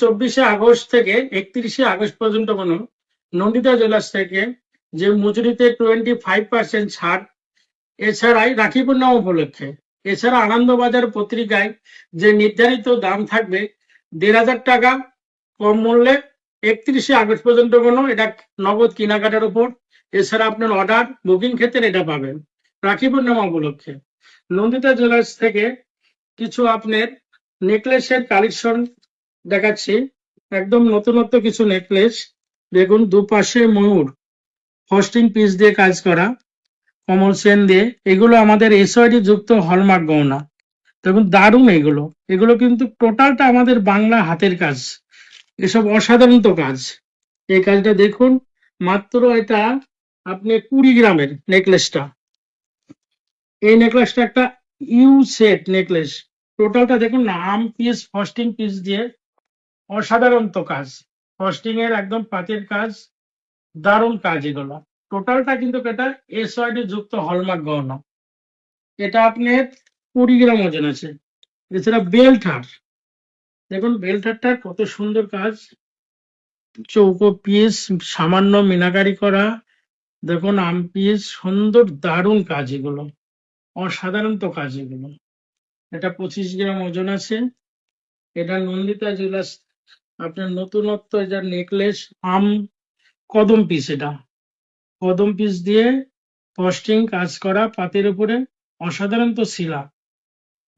24শে August থেকে 31শে August পর্যন্ত কোনো নন্দিতা জুয়েলার্স থেকে যে মজুরিতে 25% ছাড়, এছাড়াই রাখি পূর্ণিমা উপলক্ষে, এছাড়া আনন্দবাজার পত্রিকায় যে নির্ধারিত দাম থাকবে 1,500 টাকা কম মূল্যে 31শে আগস্ট পর্যন্ত কোনো এটা নগদ কেনাকাটার উপর, এছাড়া আপনার অর্ডার বুকিং ক্ষেত্রে এটা পাবেন। রাখি পূর্ণিমা উপলক্ষে নন্দিতা জুয়েলার্স থেকে কিছু আপনার নেকলেসের কালেকশন দেখাচ্ছি। একদম নতুনত্ব কিছু নেকলেস, দেখুন দুপাশে ময়ূর ফস্টিং পিস দিয়ে কাজ করা, কমল সেন দিয়ে, এগুলো আমাদের এসওআইডি যুক্ত হলমার্ক গহনা। দেখুন দারুণ এগুলো, এগুলো কিন্তু টোটালটা আমাদের বাংলা হাতের কাজ, এসব অসাধারণ তো কাজ। এই কাজটা দেখুন, মাত্র এটা আপনি 20 গ্রামের নেকলেসটা, এই নেকলেসটা একটা ইউ সেট নেকলেস, টোটালটা দেখুন না, আর্ম পিস ফস্টিং পিস দিয়ে অসাধারণ তো কাজ, ফস্টিং এর একদম পাতের কাজ, দারুণ কাজ এগুলো। টোটালটা কিন্তু এটা এসওআইডি যুক্ত হলমার্ক গহনা। এটা আপনার 20 গ্রাম ওজন আছে। এছাড়া বেল্ট হার, দেখুন বেল্ট হারটার কত সুন্দর কাজ, চৌকো পিস, সামান্য মিনাকারি করা, দেখুন আম পিস, সুন্দর দারুণ কাজ এগুলো, অসাধারণ তো কাজ এগুলো। এটা 25 গ্রাম ওজন আছে। এটা নন্দিতা জুয়েলার্স আপনার নতুনত্ব, এটা নেকলেস আম কদম পিস, এটা কদম পিস দিয়ে ফস্টিং কাজ করা পাতের উপরে, অসাধারণ তো শিলা,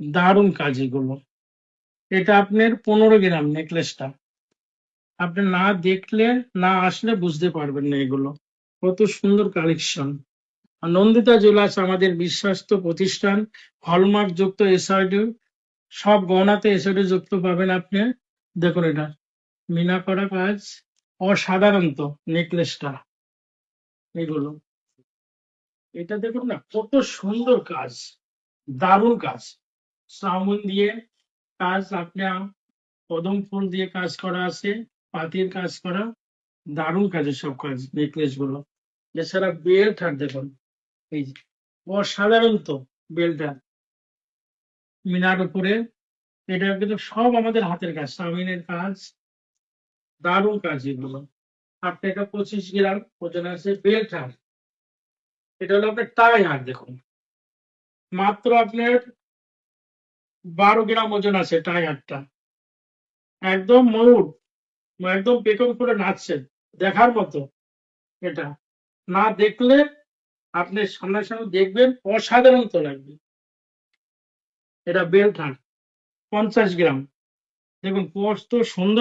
দারুণ কাজ এগুলো। এটা আপনার 15 গ্রাম নেকলেসটা, আপনি না দেখলে, না আসলে বুঝতে পারবেন না এগুলো কত সুন্দর কালেকশন। নন্দিতা জুয়েলার্স আমাদের বিশ্বস্ত প্রতিষ্ঠান, হলমার্ক যুক্ত এসআরডি, সব গহনাতে এসআরডি যুক্ত পাবেন আপনি। দেখুন এটা মিনা করা কাজ, অসাধারণ তো নেকলেসটা এগুলো। এটা দেখুন না কত সুন্দর কাজ, দারুণ কাজ, শ্রাবণ দিয়ে কাজ, আপনার কদম ফুল দিয়ে কাজ করা আছে, পাতির কাজ করা, দারুণ কাজের সব কাজ নেকলেস গুলো। এছাড়া বেল্ট আর দেখুন, এই যে অসাধারণ তো বেলটা মিনার উপরে, এটা কিন্তু সব আমাদের হাতের কাজ, সামিনের কাজ, দারুণ কাজ এগুলো। আপনার এটা 25 গ্রাম ওজন আছে। বেল্ট হার, এটা হলো আপনার টাই হার, দেখুন মাত্র আপনার 12 গ্রাম ওজন আছে টাই হারটা, একদম ময়ূর, একদম পেখম করে নাচছে, দেখার মতো। এটা না দেখলে, আপনি সামনাসামনি দেখবেন, অসাধারণ তো লাগবে। এটা বেল্ট হার 50 গ্রাম, দেখুন কত সুন্দর